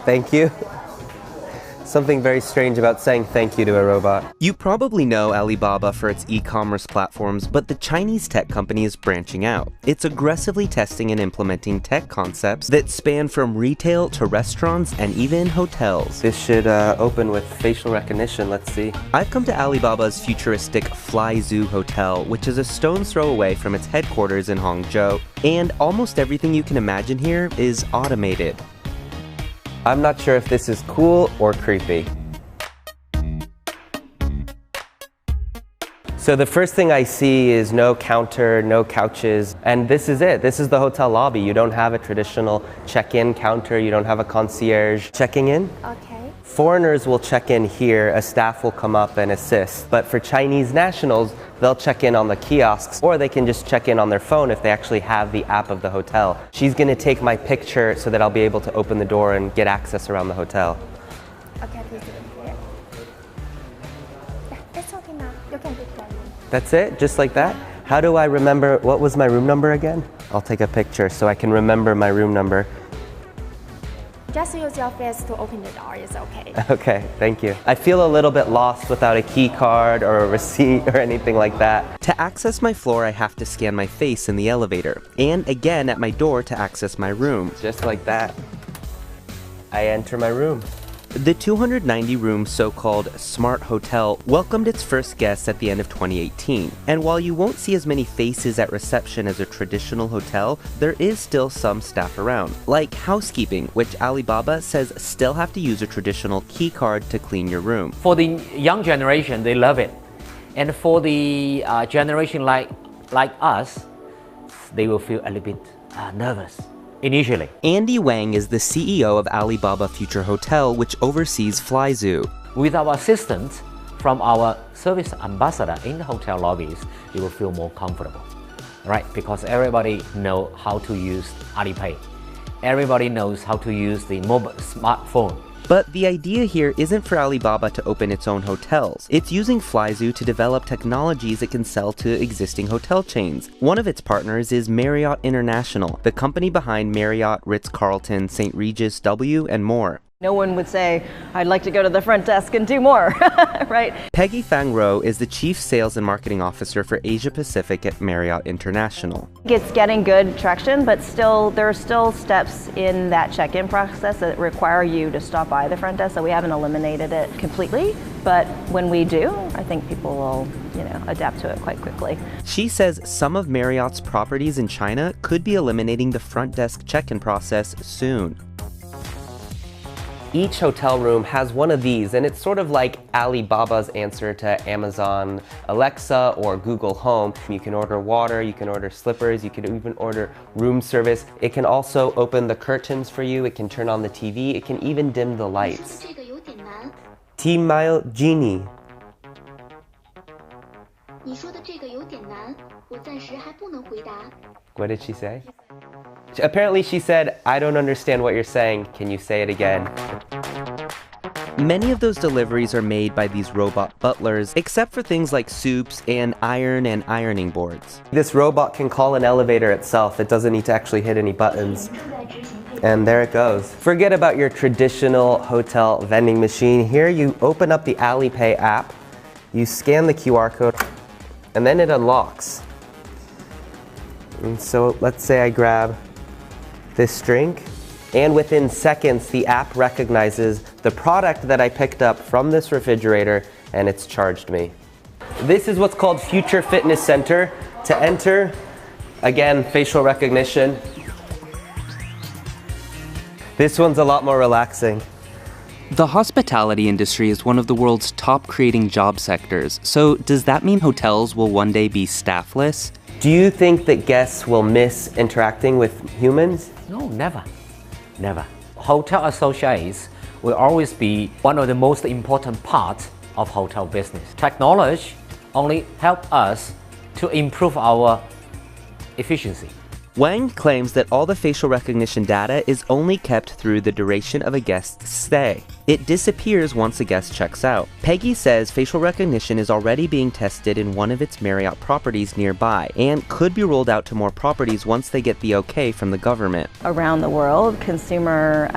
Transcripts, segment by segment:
Thank you. Something very strange about saying thank you to a robot. You probably know Alibaba for its e-commerce platforms, but the Chinese tech company is branching out. It's aggressively testing and implementing tech concepts that span from retail to restaurants and even hotels. This should open with facial recognition. Let's see. I've come to Alibaba's futuristic Fly Zoo Hotel, which is a stone's throw away from its headquarters in Hangzhou, and almost everything you can imagine here is automated. I'm not sure if this is cool or creepy. So the first thing I see is no counter, no couches, and this is it. This is the hotel lobby. You don't have a traditional check-in counter. You don't have a concierge checking in. Okay. Foreigners will check in here. A staff will come up and assist. But for Chinese nationals, they'll check in on the kiosks, or they can just check in on their phone if they actually have the app of the hotel. She's going to take my picture so that I'll be able to open the door and get access around the hotel. Okay, please do it here. Yeah, it's okay now. You can book that room. That's it? Just like that? How do I remember, what was my room number again? I'll take a picture so I can remember my room number. Just use your face to open the door, it's okay. Okay, thank you. I feel a little bit lost without a key card or a receipt or anything like that. To access my floor, I have to scan my face in the elevator, and again at my door to access my room. Just like that, I enter my room. The 290-room so-called Smart Hotel welcomed its first guests at the end of 2018. And while you won't see as many faces at reception as a traditional hotel, there is still some staff around, like housekeeping, which Alibaba says still have to use a traditional key card to clean your room. For the young generation, they love it. And for the generation like us, they will feel a little bit nervous. Initially. Andy Wang is the CEO of Alibaba Future Hotel, which oversees Fly Zoo. With our assistance from our service ambassador in the hotel lobbies, they will feel more comfortable, right? Because everybody knows how to use Alipay. Everybody knows how to use the mobile smartphone. But the idea here isn't for Alibaba to open its own hotels. It's using Fly Zoo to develop technologies it can sell to existing hotel chains. One of its partners is Marriott International, the company behind Marriott, Ritz-Carlton, St. Regis W, and more. No one would say, I'd like to go to the front desk and do more, right? Peggy Fang Ro is the Chief Sales and Marketing Officer for Asia Pacific at Marriott International. It's getting good traction, but there are still steps in that check-in process that require you to stop by the front desk, so we haven't eliminated it completely. But when we do, I think people will, adapt to it quite quickly. She says some of Marriott's properties in China could be eliminating the front desk check-in process soon. Each hotel room has one of these, and it's sort of like Alibaba's answer to Amazon Alexa or Google Home. You can order water, you can order slippers, you can even order room service. It can also open the curtains for you, it can turn on the TV, it can even dim the lights. T-Mile Genie. What did she say? Apparently she said, I don't understand what you're saying. Can you say it again? Many of those deliveries are made by these robot butlers, except for things like soups and ironing boards. This robot can call an elevator itself. It doesn't need to actually hit any buttons. And there it goes. Forget about your traditional hotel vending machine. Here you open up the Alipay app, you scan the QR code, and then it unlocks. And so let's say I grab this drink, and within seconds the app recognizes the product that I picked up from this refrigerator and it's charged me. This is what's called Future Fitness Center. To enter, again, facial recognition. This one's a lot more relaxing. The hospitality industry is one of the world's top creating job sectors. So does that mean hotels will one day be staffless? Do you think that guests will miss interacting with humans? No, never. Never. Hotel associates will always be one of the most important parts of hotel business. Technology only helps us to improve our efficiency. Wang claims that all the facial recognition data is only kept through the duration of a guest's stay. It disappears once a guest checks out. Peggy says facial recognition is already being tested in one of its Marriott properties nearby and could be rolled out to more properties once they get the okay from the government. Around the world, consumer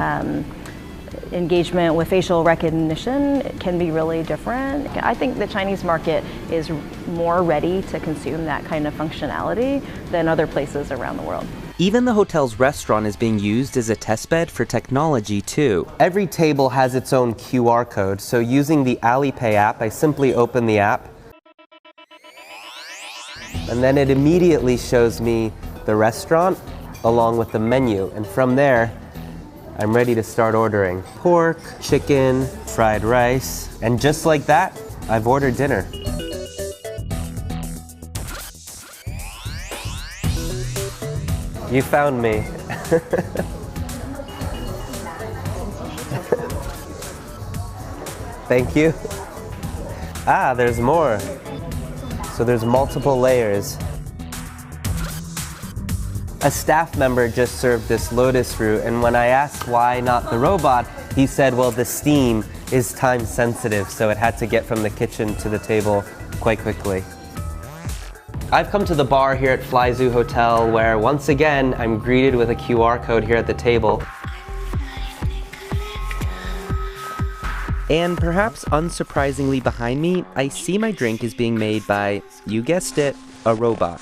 engagement with facial recognition can be really different. I think the Chinese market is more ready to consume that kind of functionality than other places around the world. Even the hotel's restaurant is being used as a testbed for technology too. Every table has its own QR code, so using the Alipay app, I simply open the app, and then it immediately shows me the restaurant along with the menu, and from there, I'm ready to start ordering. Pork, chicken, fried rice, and just like that, I've ordered dinner. You found me. Thank you. Ah, there's more. So there's multiple layers. A staff member just served this lotus root, and when I asked why not the robot, he said, well, the steam is time sensitive, so it had to get from the kitchen to the table quite quickly. I've come to the bar here at Flyzoo Hotel, where once again, I'm greeted with a QR code here at the table. And perhaps unsurprisingly behind me, I see my drink is being made by, you guessed it, a robot.